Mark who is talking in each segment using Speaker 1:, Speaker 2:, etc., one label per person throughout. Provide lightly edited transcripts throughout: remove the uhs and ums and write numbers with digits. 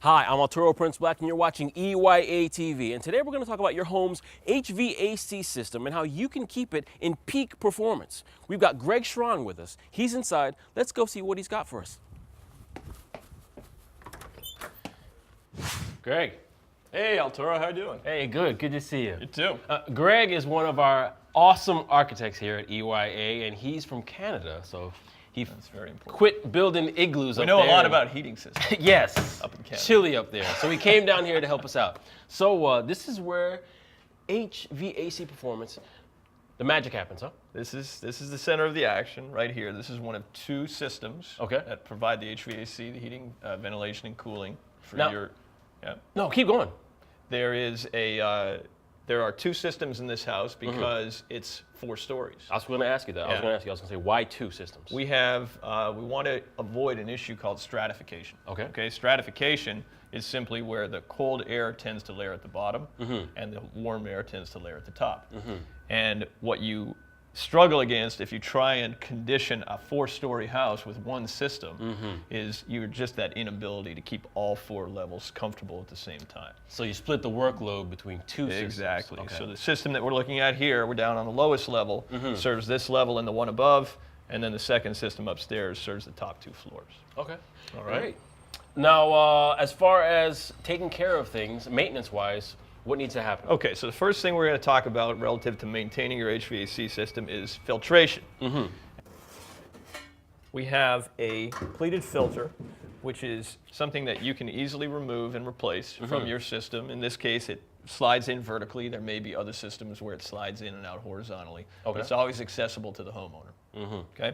Speaker 1: Hi, I'm Arturo Prince Black, and you're watching EYA TV. And today we're going to talk about your home's HVAC system and how you can keep it in peak performance. We've got Greg Schron with us. He's inside. Let's go see what he's got for us. Greg.
Speaker 2: Hey, Arturo, how you doing?
Speaker 1: Hey, good. Good to see you.
Speaker 2: You too.
Speaker 1: Greg is one of our awesome architects here at EYA, and he's from Canada, so
Speaker 2: That's very important.
Speaker 1: quit building igloos
Speaker 2: We
Speaker 1: up
Speaker 2: know
Speaker 1: there.
Speaker 2: a lot about heating systems.
Speaker 1: Yes,
Speaker 2: Up in Canada.
Speaker 1: chilly up there. So he came down here to help us out. So this is where HVAC performance, the magic happens, huh?
Speaker 2: This is the center of the action right here. This is one of two systems that provide the HVAC, the heating, ventilation, and cooling for
Speaker 1: Now-
Speaker 2: your. Yeah.
Speaker 1: No, keep going.
Speaker 2: There are two systems in this house because it's 4 stories.
Speaker 1: I was going to ask you that. I was
Speaker 2: Yeah.
Speaker 1: going to say, why 2 systems?
Speaker 2: We want to avoid an issue called stratification.
Speaker 1: Okay.
Speaker 2: Stratification is simply where the cold air tends to layer at the bottom and the warm air tends to layer at the top. And what you struggle against if you try and condition a 4-story house with one system is you're just that inability to keep all 4 levels comfortable at the same time.
Speaker 1: So you split the workload between 2 systems.
Speaker 2: Exactly.
Speaker 1: Okay.
Speaker 2: So the system that we're looking at here, we're down on the lowest level, serves this level and the one above, and then the second system upstairs serves the top 2 floors.
Speaker 1: Okay.
Speaker 2: All right.
Speaker 1: Great. Now, as far as taking care of things, maintenance-wise, what needs to happen?
Speaker 2: Okay, so the first thing we're going to talk about relative to maintaining your HVAC system is filtration. We have a pleated filter, which is something that you can easily remove and replace from your system. In this case, it slides in vertically. There may be other systems where it slides in and out horizontally. But it's always accessible to the homeowner. Okay?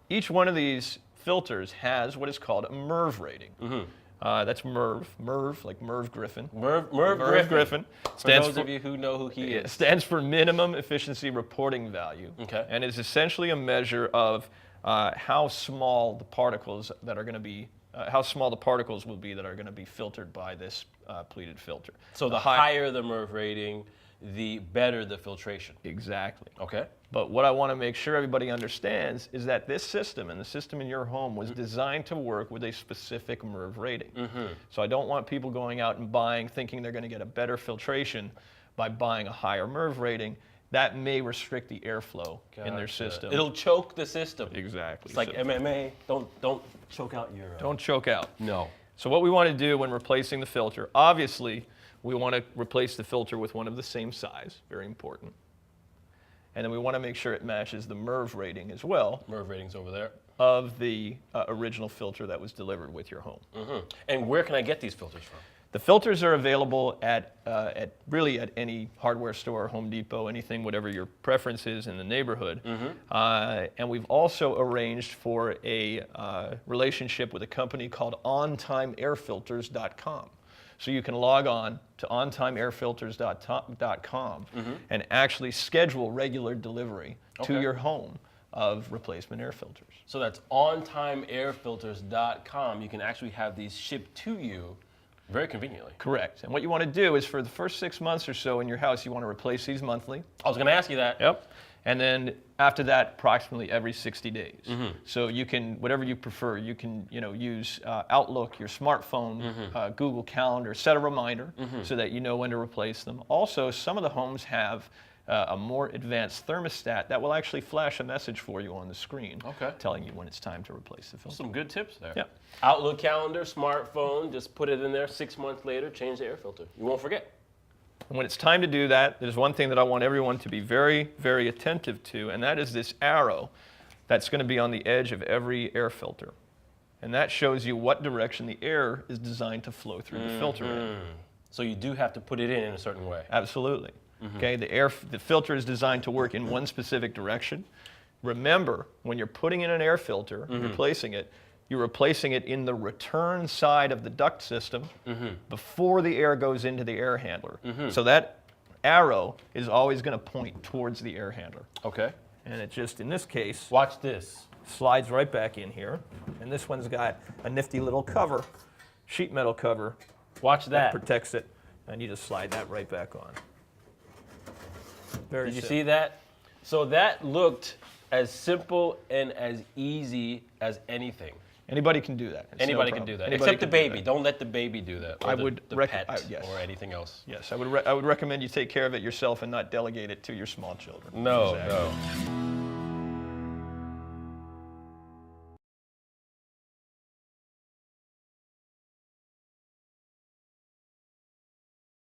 Speaker 2: Each one of these filters has what is called a MERV rating. That's MERV, like Merv Griffin.
Speaker 1: Merv
Speaker 2: Griffin.
Speaker 1: For those of you who know who he is.
Speaker 2: Stands for Minimum Efficiency Reporting Value.
Speaker 1: Okay.
Speaker 2: And is essentially a measure of how small the particles that are going to be, how small the particles will be that are going to be filtered by this pleated filter.
Speaker 1: So the higher the MERV rating, the better the filtration.
Speaker 2: Exactly.
Speaker 1: Okay.
Speaker 2: But what I want to make sure everybody understands is that this system and the system in your home was designed to work with a specific MERV rating. So I don't want people going out and thinking they're going to get a better filtration by buying a higher MERV rating. That may restrict the airflow in their system.
Speaker 1: It'll choke the system.
Speaker 2: Exactly.
Speaker 1: It's like MMA. Don't choke out your.
Speaker 2: Don't choke out.
Speaker 1: No.
Speaker 2: So what we want to do when replacing the filter, obviously, we want to replace the filter with one of the same size, very important. And then we want to make sure it matches the MERV rating as well.
Speaker 1: MERV rating's over there.
Speaker 2: Of the original filter that was delivered with your home.
Speaker 1: And where can I get these filters from?
Speaker 2: The filters are available at really at any hardware store, Home Depot, anything, whatever your preference is in the neighborhood. And we've also arranged for a relationship with a company called ontimeairfilters.com. So you can log on to ontimeairfilters.com and actually schedule regular delivery to your home of replacement air filters.
Speaker 1: So that's ontimeairfilters.com. You can actually have these shipped to you very conveniently.
Speaker 2: Correct. And what you want to do is for the first 6 months or so in your house, you want to replace these monthly.
Speaker 1: I was going to ask you that.
Speaker 2: Yep. And then after that, approximately every 60 days. So you can, whatever you prefer, you can use Outlook, your smartphone, Google Calendar, set a reminder so that you know when to replace them. Also, some of the homes have a more advanced thermostat that will actually flash a message for you on the screen telling you when it's time to replace the filter.
Speaker 1: Some good tips there.
Speaker 2: Yeah.
Speaker 1: Outlook calendar, smartphone, just put it in there. 6 months later, change the air filter. You won't forget.
Speaker 2: And when it's time to do that, there's one thing that I want everyone to be very, very attentive to, and that is this arrow that's going to be on the edge of every air filter. And that shows you what direction the air is designed to flow through the filter in.
Speaker 1: So you do have to put it in a certain way.
Speaker 2: Absolutely. Okay, the filter is designed to work in one specific direction. Remember, when you're putting in an air filter, replacing it, you're replacing it in the return side of the duct system before the air goes into the air handler. So that arrow is always going to point towards the air handler.
Speaker 1: Okay.
Speaker 2: And it just, in this case,
Speaker 1: Watch this.
Speaker 2: slides right back in here. And this one's got a nifty little cover, sheet metal cover,
Speaker 1: Watch that.
Speaker 2: protects it. And you just slide that right back on. Very
Speaker 1: Did you
Speaker 2: simple.
Speaker 1: see that? So that looked as simple and as easy as anything.
Speaker 2: Anybody can do that. It's
Speaker 1: Anybody
Speaker 2: no
Speaker 1: can do
Speaker 2: problem.
Speaker 1: that,
Speaker 2: Anybody
Speaker 1: except the
Speaker 2: can do
Speaker 1: baby.
Speaker 2: that.
Speaker 1: Don't let the baby do that. Or
Speaker 2: I
Speaker 1: the,
Speaker 2: would
Speaker 1: the
Speaker 2: rec-
Speaker 1: pet
Speaker 2: yes.
Speaker 1: or anything else.
Speaker 2: Yes, I would recommend you take care of it yourself and not delegate it to your small children.
Speaker 1: No,
Speaker 2: Exactly.
Speaker 1: no.